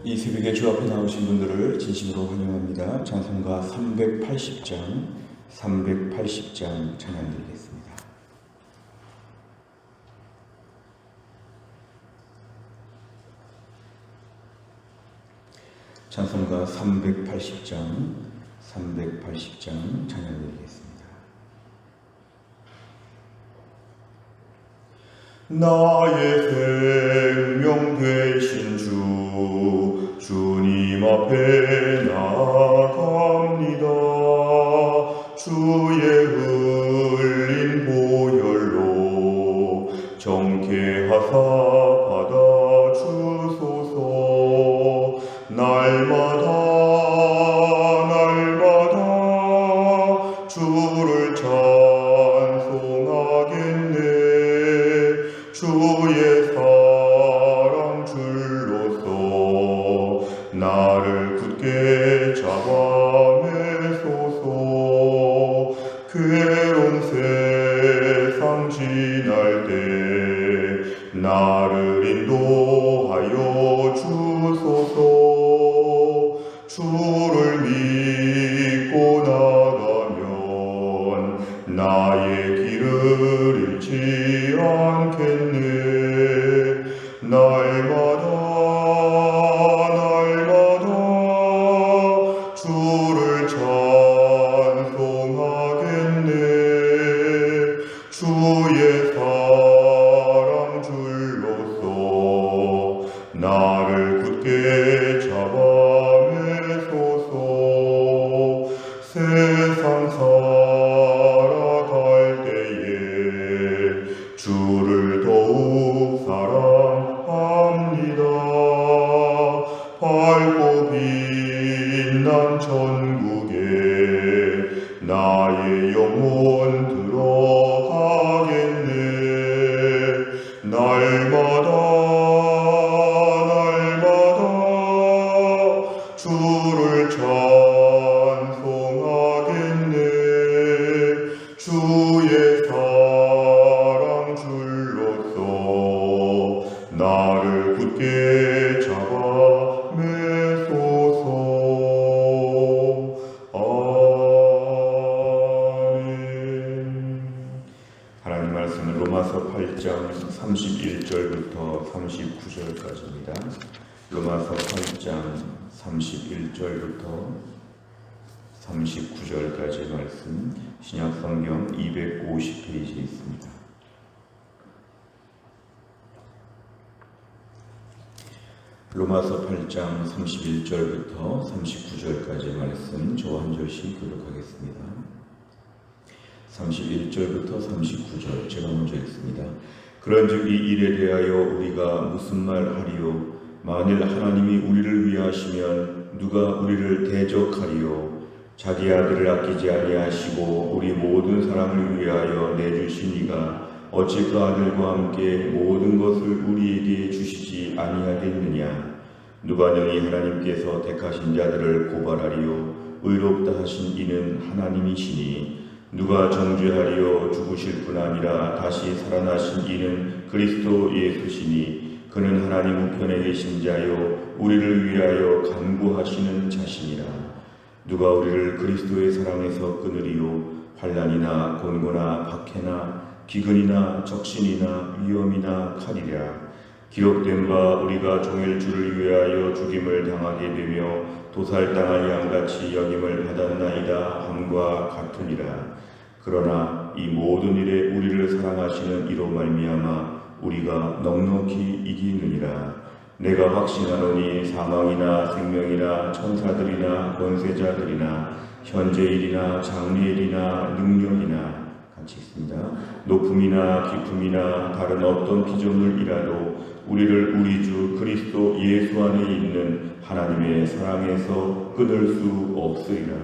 이 새벽에 주 앞에 나오신 분들을 진심으로 환영합니다. 찬송가 380장 찬양 드리겠습니다. 찬송가 380장 찬양 드리겠습니다. 나의 생명 되신 주님 앞에 나아갑니다. 주의 흘린 보혈로 정케하사 받아주소서. 날마다 주를 찬송하겠네. 주의 사랑 줄로서 나를 굳게 잡아매소서. 괴로운 세상 지날 때 나를 인도하여 주소서. 주를 믿고 나가면 나의 길을 잃지 않겠네. 날마다 주를 찬송하겠네. 주의 사랑 줄로서 나를 굳게 잡아매소서. 세상 살아갈 때에 주를 더욱 사랑합니다. 밝고 빛난 천국에 나의 영혼 들어가겠네. 날마다 주를 찬송하겠네. 주의 사랑 줄로서 나를 굳게 잡아매소서. 아멘. 하나님 말씀은 로마서 8장 31절부터 39절까지입니다. 로마서 8장 31절부터 39절까지의 말씀, 신약성경 250페이지에 있습니다. 로마서 8장 31절부터 39절까지의 말씀, 저 한 절씩 교독하겠습니다. 31절부터 39절, 제가 먼저 읽습니다. 그런즉 이 일에 대하여 우리가 무슨 말 하리요? 만일 하나님이 우리를 위하시면 누가 우리를 대적하리요? 자기 아들을 아끼지 아니하시고 우리 모든 사람을 위하여 내주시니가 어찌 그 아들과 함께 모든 것을 우리에게 주시지 아니하겠느냐? 누가 능히 하나님께서 택하신 자들을 고발하리요? 의롭다 하신 이는 하나님이시니 누가 정죄하리요? 죽으실 뿐 아니라 다시 살아나신 이는 그리스도 예수시니 그는 하나님 우편에 계신 자요 우리를 위하여 간구하시는 자시니라. 누가 우리를 그리스도의 사랑에서 끊으리요? 환난이나 곤고나 박해나 기근이나 적신이나 위험이나 칼이랴. 기록된 바 우리가 종일 주를 위하여 죽임을 당하게 되며 도살당할 양같이 여김을 받았나이다 함과 같으니라. 그러나 이 모든 일에 우리를 사랑하시는 이로 말미암아 우리가 넉넉히 이기느니라. 내가 확신하노니 사망이나 생명이나 천사들이나 권세자들이나 현재일이나 장래일이나 능력이나 같이 있습니다. 높음이나 깊음이나 다른 어떤 피조물이라도 우리를 우리 주 그리스도 예수 안에 있는 하나님의 사랑에서 끊을 수 없으리라.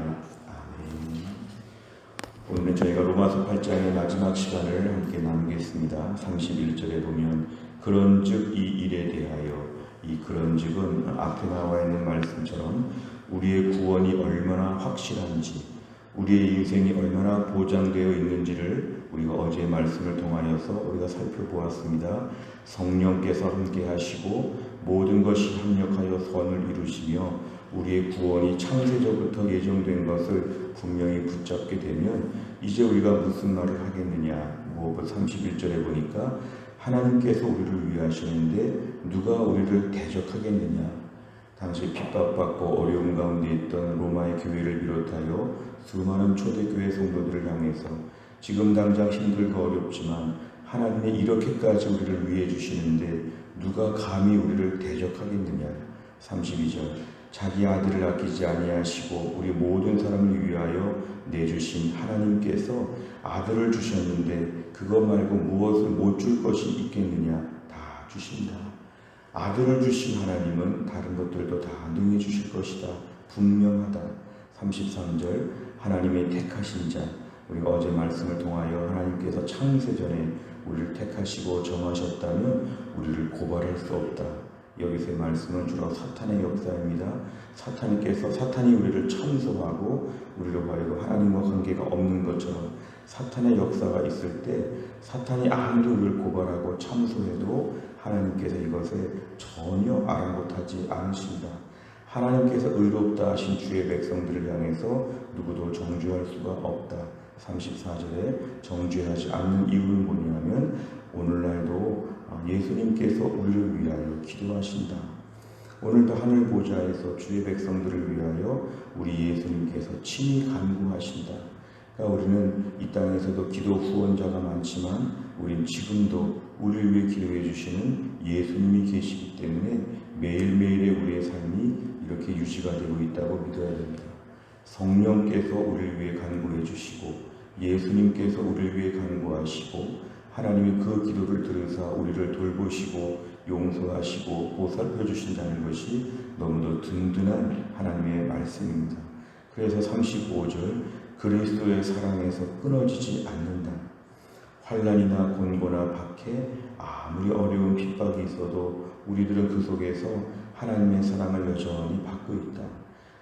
아멘. 오늘은 저희가 로마서 8장의 마지막 시간을 함께 나누겠습니다. 31절에 보면 그런즉 이 일에 대하여, 이 그런즉은 앞에 나와 있는 말씀처럼 우리의 구원이 얼마나 확실한지, 우리의 인생이 얼마나 보장되어 있는지를 우리가 어제의 말씀을 통하여서 우리가 살펴보았습니다. 성령께서 함께 하시고 모든 것이 합력하여 선을 이루시며 우리의 구원이 창세전부터 예정된 것을 분명히 붙잡게 되면 이제 우리가 무슨 말을 하겠느냐. 31절에 보니까 하나님께서 우리를 위하시는데 누가 우리를 대적하겠느냐. 당시 핍박받고 어려움 가운데 있던 로마의 교회를 비롯하여 수많은 초대교회 성도들을 향해서 지금 당장 힘들고 어렵지만 하나님이 이렇게까지 우리를 위해 주시는데 누가 감히 우리를 대적하겠느냐. 32절 자기 아들을 아끼지 아니하시고 우리 모든 사람을 위하여 내주신 하나님께서 아들을 주셨는데 그것 말고 무엇을 못 줄 것이 있겠느냐. 다 주신다. 아들을 주신 하나님은 다른 것들도 다 능히 주실 것이다. 분명하다. 33절 하나님의 택하신 자. 우리가 어제 말씀을 통하여 하나님께서 창세전에 우리를 택하시고 정하셨다면 우리를 고발할 수 없다. 여기서의 말씀은 주로 사탄의 역사입니다. 사탄이 우리를 참소하고 우리로 하여금 하나님과 관계가 없는 것처럼 사탄의 역사가 있을 때 사탄이 아무리 우리를 고발하고 참소해도 하나님께서 이것에 전혀 아랑곳하지 않으신다. 하나님께서 의롭다 하신 주의 백성들을 향해서 누구도 정죄할 수가 없다. 34절에 정죄하지 않는 이유는 뭐냐면 오늘날도 예수님께서 우리를 위하여 기도하신다. 오늘도 하늘 보좌에서 주의 백성들을 위하여 우리 예수님께서 친히 간구하신다. 그러니까 우리는 이 땅에서도 기도 후원자가 많지만 우린 지금도 우리를 위해 기도해 주시는 예수님이 계시기 때문에 매일매일의 우리의 삶이 이렇게 유지가 되고 있다고 믿어야 됩니다. 성령께서 우리를 위해 간구해 주시고 예수님께서 우리를 위해 간구하시고 하나님이 그 기도를 들으사 우리를 돌보시고 용서하시고 보살펴 주신다는 것이 너무도 든든한 하나님의 말씀입니다. 그래서 35절 그리스도의 사랑에서 끊어지지 않는다. 환난이나 곤고나 박해 아무리 어려운 핍박이 있어도 우리들은 그 속에서 하나님의 사랑을 여전히 받고 있다.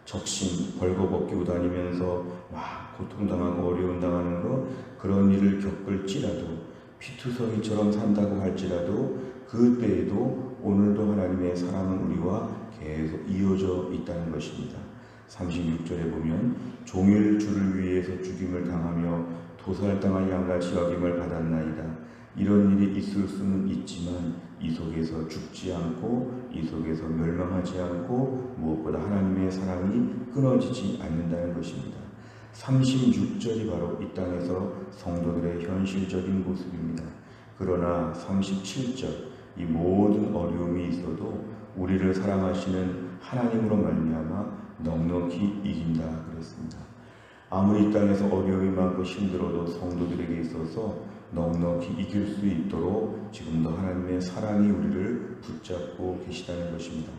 적신 벌거벗기고 다니면서 막 고통당하고 어려움 당하는 것 그런 일을 겪을지라도 피투성이처럼 산다고 할지라도 그때에도 오늘도 하나님의 사랑은 우리와 계속 이어져 있다는 것입니다. 36절에 보면 종일 주를 위해서 죽임을 당하며 도살당할 양같이 여김을 받았나이다. 이런 일이 있을 수는 있지만 이 속에서 죽지 않고 이 속에서 멸망하지 않고 무엇보다 하나님의 사랑이 끊어지지 않는다는 것입니다. 36절이 바로 이 땅에서 성도들의 현실적인 모습입니다. 그러나 37절 이 모든 어려움이 있어도 우리를 사랑하시는 하나님으로 말미암아 넉넉히 이긴다 그랬습니다. 아무리 이 땅에서 어려움이 많고 힘들어도 성도들에게 있어서 넉넉히 이길 수 있도록 지금도 하나님의 사랑이 우리를 붙잡고 계시다는 것입니다.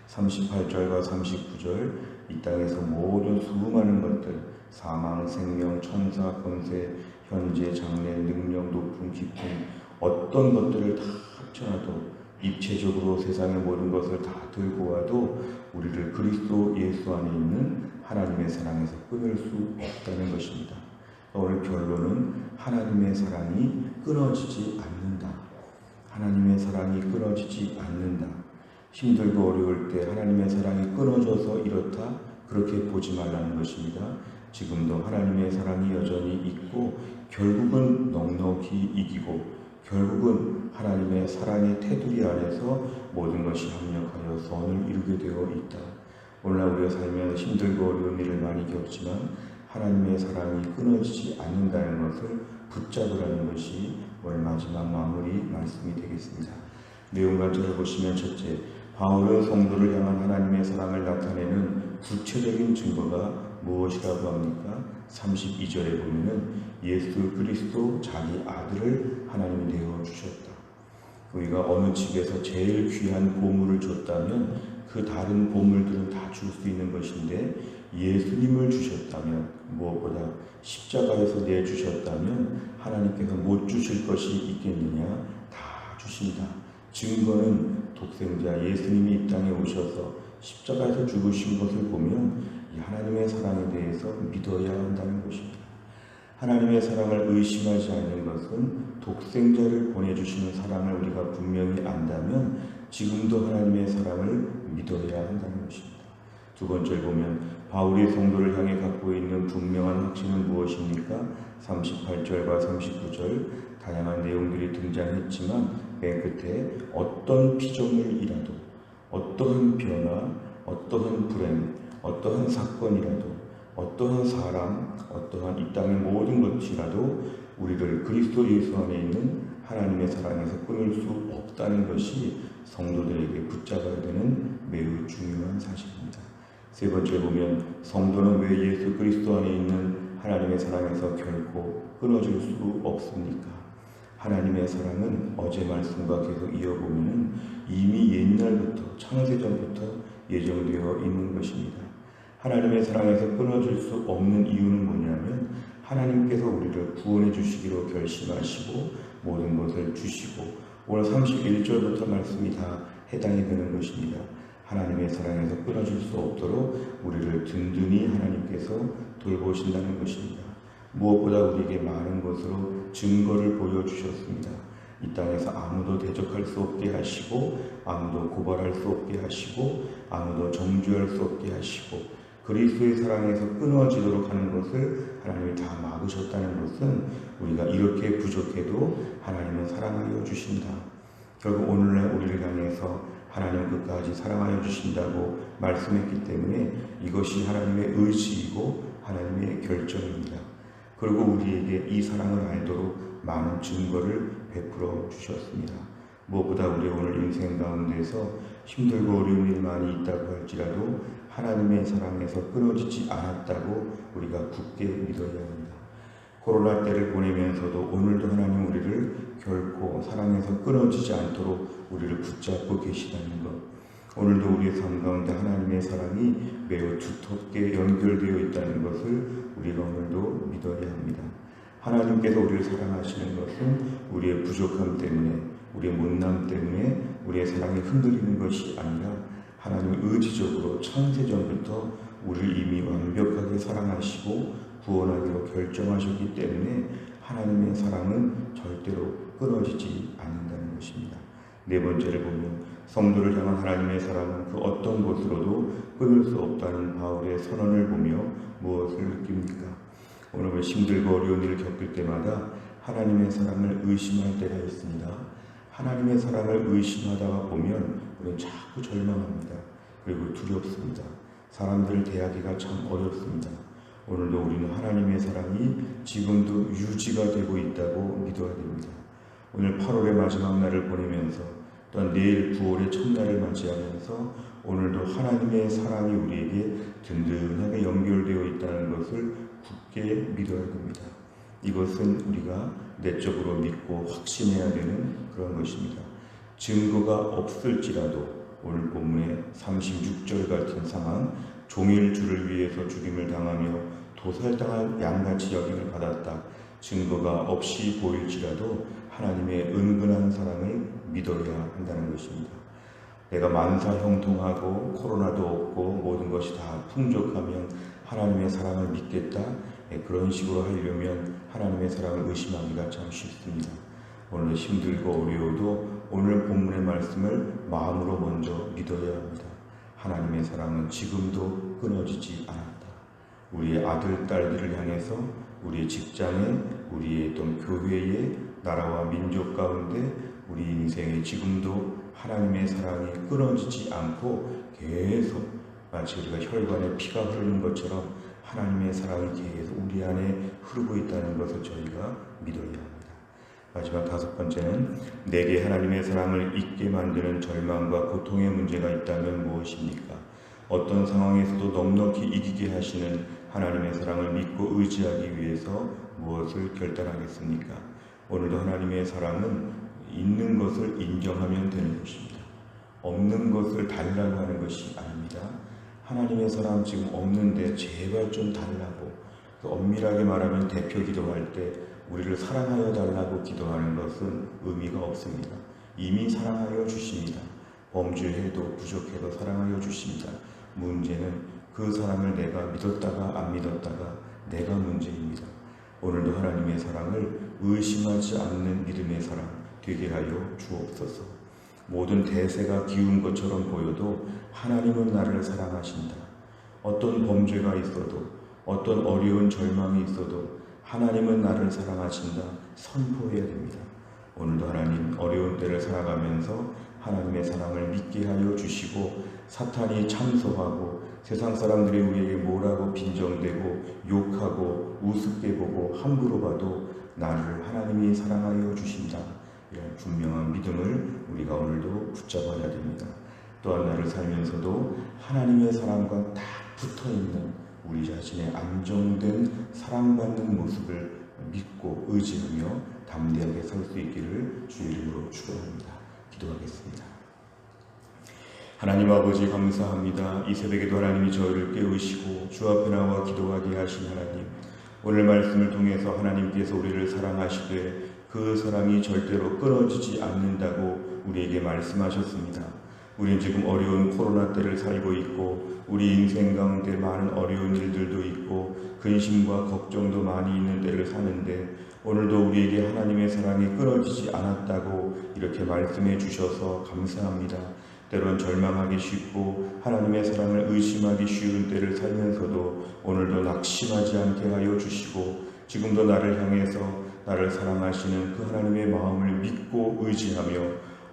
38절과 39절 이 땅에서 모든 수많은 것들 사망, 생명, 천사, 권세, 현재, 장래, 능력, 높음, 깊음 어떤 것들을 다 합쳐놔도 입체적으로 세상의 모든 것을 다 들고 와도 우리를 그리스도 예수 안에 있는 하나님의 사랑에서 끊을 수 없다는 것입니다. 오늘 결론은 하나님의 사랑이 끊어지지 않는다. 하나님의 사랑이 끊어지지 않는다. 힘들고 어려울 때 하나님의 사랑이 끊어져서 이렇다 그렇게 보지 말라는 것입니다. 지금도 하나님의 사랑이 여전히 있고 결국은 넉넉히 이기고 결국은 하나님의 사랑의 테두리 안에서 모든 것이 합력하여 선을 이루게 되어 있다. 오늘날 우리가 살면 힘들고 어려운 일을 많이 겪지만 하나님의 사랑이 끊어지지 않는다는 것을 붙잡으라는 것이 오늘 마지막 마무리 말씀이 되겠습니다. 내용 간절을 보시면 첫째, 바울은 성도를 향한 하나님의 사랑을 나타내는 구체적인 증거가 무엇이라고 합니까? 32절에 보면은 예수 그리스도 자기 아들을 하나님이 내어주셨다. 우리가 어느 집에서 제일 귀한 보물을 줬다면 그 다른 보물들은 다 줄 수 있는 것인데 예수님을 주셨다면 무엇보다 십자가에서 내주셨다면 하나님께서 못 주실 것이 있겠느냐? 다 주신다. 증거는 독생자 예수님이 이 땅에 오셔서 십자가에서 죽으신 것을 보면 이 하나님의 사랑에 대해서 믿어야 한다는 것입니다. 하나님의 사랑을 의심하지 않는 것은 독생자를 보내주시는 사랑을 우리가 분명히 안다면 지금도 하나님의 사랑을 믿어야 한다는 것입니다. 두 번째를 보면 바울이 성도를 향해 갖고 있는 분명한 확신은 무엇입니까? 38절과 39절 다양한 내용들이 등장했지만 맨 끝에 어떤 피조물이라도, 어떠한 변화, 어떠한 불행, 어떠한 사건이라도, 어떠한 사람, 어떠한 이 땅의 모든 것이라도 우리를 그리스도 예수 안에 있는 하나님의 사랑에서 끊을 수 없다는 것이 성도들에게 붙잡아야 되는 매우 중요한 사실입니다. 세 번째 보면 성도는 왜 예수 그리스도 안에 있는 하나님의 사랑에서 결코 끊어질 수 없습니까? 하나님의 사랑은 어제 말씀과 계속 이어보면 이미 옛날부터 창세전부터 예정되어 있는 것입니다. 하나님의 사랑에서 끊어질 수 없는 이유는 뭐냐면 하나님께서 우리를 구원해 주시기로 결심하시고 모든 것을 주시고 오늘 31절부터 말씀이 다 해당이 되는 것입니다. 하나님의 사랑에서 끊어질 수 없도록 우리를 든든히 하나님께서 돌보신다는 것입니다. 무엇보다 우리에게 많은 것으로 증거를 보여주셨습니다. 이 땅에서 아무도 대적할 수 없게 하시고 아무도 고발할 수 없게 하시고 아무도 정죄할 수 없게 하시고 그리스도의 사랑에서 끊어지도록 하는 것을 하나님이 다 막으셨다는 것은 우리가 이렇게 부족해도 하나님은 사랑하여 주신다. 결국 오늘날 우리를 향해서 하나님 끝까지 사랑하여 주신다고 말씀했기 때문에 이것이 하나님의 의지이고 하나님의 결정입니다. 그리고 우리에게 이 사랑을 알도록 많은 증거를 베풀어 주셨습니다. 무엇보다 우리 오늘 인생 가운데서 힘들고 어려운 일 많이 있다고 할지라도 하나님의 사랑에서 끊어지지 않았다고 우리가 굳게 믿어야 합니다. 코로나 때를 보내면서도 오늘도 하나님 우리를 결코 사랑에서 끊어지지 않도록 우리를 붙잡고 계시다는 것, 오늘도 우리의 삶 가운데 하나님의 사랑이 매우 두텁게 연결되어 있다는 것을 우리가 오늘도 믿어야 합니다. 하나님께서 우리를 사랑하시는 것은 우리의 부족함 때문에, 우리의 못남 때문에 우리의 사랑이 흔들리는 것이 아니라 하나님이 의지적으로 창세전부터 우리를 이미 완벽하게 사랑하시고 구원하기로 결정하셨기 때문에 하나님의 사랑은 절대로 끊어지지 않는다는 것입니다. 네 번째를 보면 성도를 향한 하나님의 사랑은 그 어떤 것으로도 끊을 수 없다는 바울의 선언을 보며 무엇을 느낍니까? 오늘 힘들고 어려운 일을 겪을 때마다 하나님의 사랑을 의심할 때가 있습니다. 하나님의 사랑을 의심하다가 보면 우리는 자꾸 절망합니다. 그리고 두렵습니다. 사람들을 대하기가 참 어렵습니다. 오늘도 우리는 하나님의 사랑이 지금도 유지가 되고 있다고 믿어야 됩니다. 오늘 8월의 마지막 날을 보내면서 또한 내일 9월의 첫날을 맞이하면서 오늘도 하나님의 사랑이 우리에게 든든하게 연결되어 있다는 것을 굳게 믿어야 됩니다. 이것은 우리가 내적으로 믿고 확신해야 되는 그런 것입니다. 증거가 없을지라도 오늘 본문의 36절 같은 상황, 종일 주를 위해서 죽임을 당하며 도살당할 양같이 여김을 받았다. 증거가 없이 보일지라도 하나님의 은근한 사랑을 믿어야 한다는 것입니다. 내가 만사 형통하고 코로나도 없고 모든 것이 다 풍족하면 하나님의 사랑을 믿겠다. 그런 식으로 하려면 하나님의 사랑을 의심하기가 참 쉽습니다. 오늘 힘들고 어려워도 오늘 본문의 말씀을 마음으로 먼저 믿어야 합니다. 하나님의 사랑은 지금도 끊어지지 않았다. 우리의 아들, 딸들을 향해서 우리의 직장에, 우리의 또 교회에, 나라와 민족 가운데 우리 인생에 지금도 하나님의 사랑이 끊어지지 않고 계속 마치 우리가 혈관에 피가 흐르는 것처럼 하나님의 사랑이 계속 우리 안에 흐르고 있다는 것을 저희가 믿어야 합니다. 마지막 다섯 번째는 내게 하나님의 사랑을 잊게 만드는 절망과 고통의 문제가 있다면 무엇입니까? 어떤 상황에서도 넉넉히 이기게 하시는 하나님의 사랑을 믿고 의지하기 위해서 무엇을 결단하겠습니까? 오늘도 하나님의 사랑은 있는 것을 인정하면 되는 것입니다. 없는 것을 달라고 하는 것이 아닙니다. 하나님의 사랑 지금 없는데 제발 좀 달라고, 엄밀하게 말하면 대표 기도할 때 우리를 사랑하여 달라고 기도하는 것은 의미가 없습니다. 이미 사랑하여 주십니다. 범죄해도 부족해도 사랑하여 주십니다. 문제는 그 사랑을 내가 믿었다가 안 믿었다가 내가 문제입니다. 오늘도 하나님의 사랑을 의심하지 않는 믿음의 사랑 되게 하여 주옵소서. 모든 대세가 기운 것처럼 보여도 하나님은 나를 사랑하신다. 어떤 범죄가 있어도 어떤 어려운 절망이 있어도 하나님은 나를 사랑하신다. 선포해야 됩니다. 오늘도 하나님 어려운 때를 살아가면서 하나님의 사랑을 믿게 하여 주시고 사탄이 참소하고 세상 사람들이 우리에게 뭐라고 빈정대고 욕하고 우습게 보고 함부로 봐도 나를 하나님이 사랑하여 주신다. 이런 분명한 믿음을 우리가 오늘도 붙잡아야 됩니다. 또한 나를 살면서도 하나님의 사랑과 딱 붙어있는 우리 자신의 안정된 사랑받는 모습을 믿고 의지하며 담대하게 설 수 있기를 주의 이름으로 축원합니다. 기도하겠습니다. 하나님 아버지 감사합니다. 이 새벽에도 하나님이 저희를 깨우시고 주 앞에 나와 기도하게 하신 하나님, 오늘 말씀을 통해서 하나님께서 우리를 사랑하시되 그 사랑이 절대로 끊어지지 않는다고 우리에게 말씀하셨습니다. 우리는 지금 어려운 코로나 때를 살고 있고 우리 인생 가운데 많은 어려운 일들도 있고 근심과 걱정도 많이 있는 때를 사는데 오늘도 우리에게 하나님의 사랑이 끊어지지 않았다고 이렇게 말씀해 주셔서 감사합니다. 때론 절망하기 쉽고 하나님의 사랑을 의심하기 쉬운 때를 살면서도 오늘도 낙심하지 않게 하여 주시고 지금도 나를 향해서 나를 사랑하시는 그 하나님의 마음을 믿고 의지하며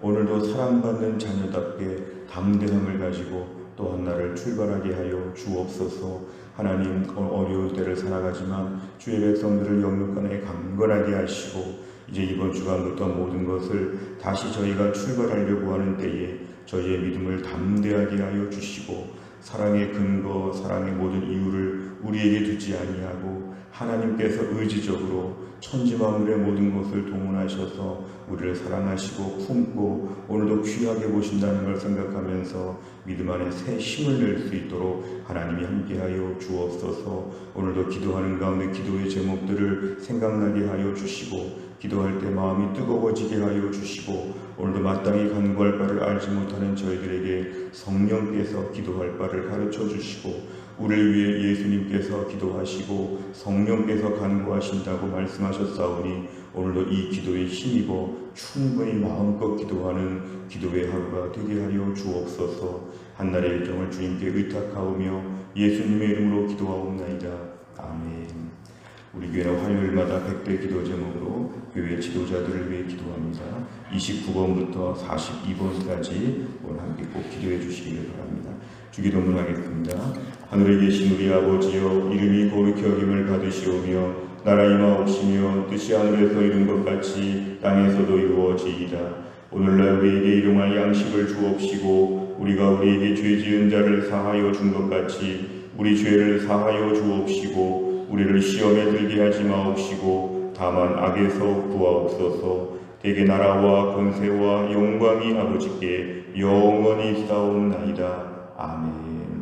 오늘도 사랑받는 자녀답게 담대함을 가지고 또한 나를 출발하게 하여 주옵소서. 하나님, 어려운 때를 살아가지만 주의 백성들을 영육간에 강건하게 하시고 이제 이번 주간부터 모든 것을 다시 저희가 출발하려고 하는 때에 저희의 믿음을 담대하게 하여 주시고 사랑의 근거, 사랑의 모든 이유를 우리에게 두지 아니하고 하나님께서 의지적으로 천지만물의 모든 것을 동원하셔서 우리를 사랑하시고 품고 오늘도 귀하게 보신다는 걸 생각하면서 믿음 안에 새 힘을 낼 수 있도록 하나님이 함께하여 주옵소서. 오늘도 기도하는 가운데 기도의 제목들을 생각나게 하여 주시고 기도할 때 마음이 뜨거워지게 하여 주시고 오늘도 마땅히 간구할 바를 알지 못하는 저희들에게 성령께서 기도할 바를 가르쳐 주시고 우리를 위해 예수님께서 기도하시고 성령께서 간구하신다고 말씀하셨사오니 오늘도 이 기도에 힘입어 충분히 마음껏 기도하는 기도의 하루가 되게 하여 주옵소서. 한날의 일정을 주님께 의탁하오며 예수님의 이름으로 기도하옵나이다. 아멘. 우리 교회는 화요일마다 100대 기도 제목으로 교회 지도자들을 위해 기도합니다. 29번부터 42번까지 오늘 함께 꼭 기도해 주시기를 바랍니다. 주기도문 하겠습니다. 하늘에 계신 우리 아버지여, 이름이 거룩히 여김을 받으시오며 나라 임하옵시며 뜻이 하늘에서 이룬 것 같이 땅에서도 이루어지이다. 오늘날 우리에게 일용할 양식을 주옵시고 우리가 우리에게 죄 지은 자를 사하여 준 것 같이 우리 죄를 사하여 주옵시고 우리를 시험에 들게 하지 마옵시고 다만 악에서 구하옵소서. 대개 나라와 권세와 영광이 아버지께 영원히 있사옵나이다. 아멘.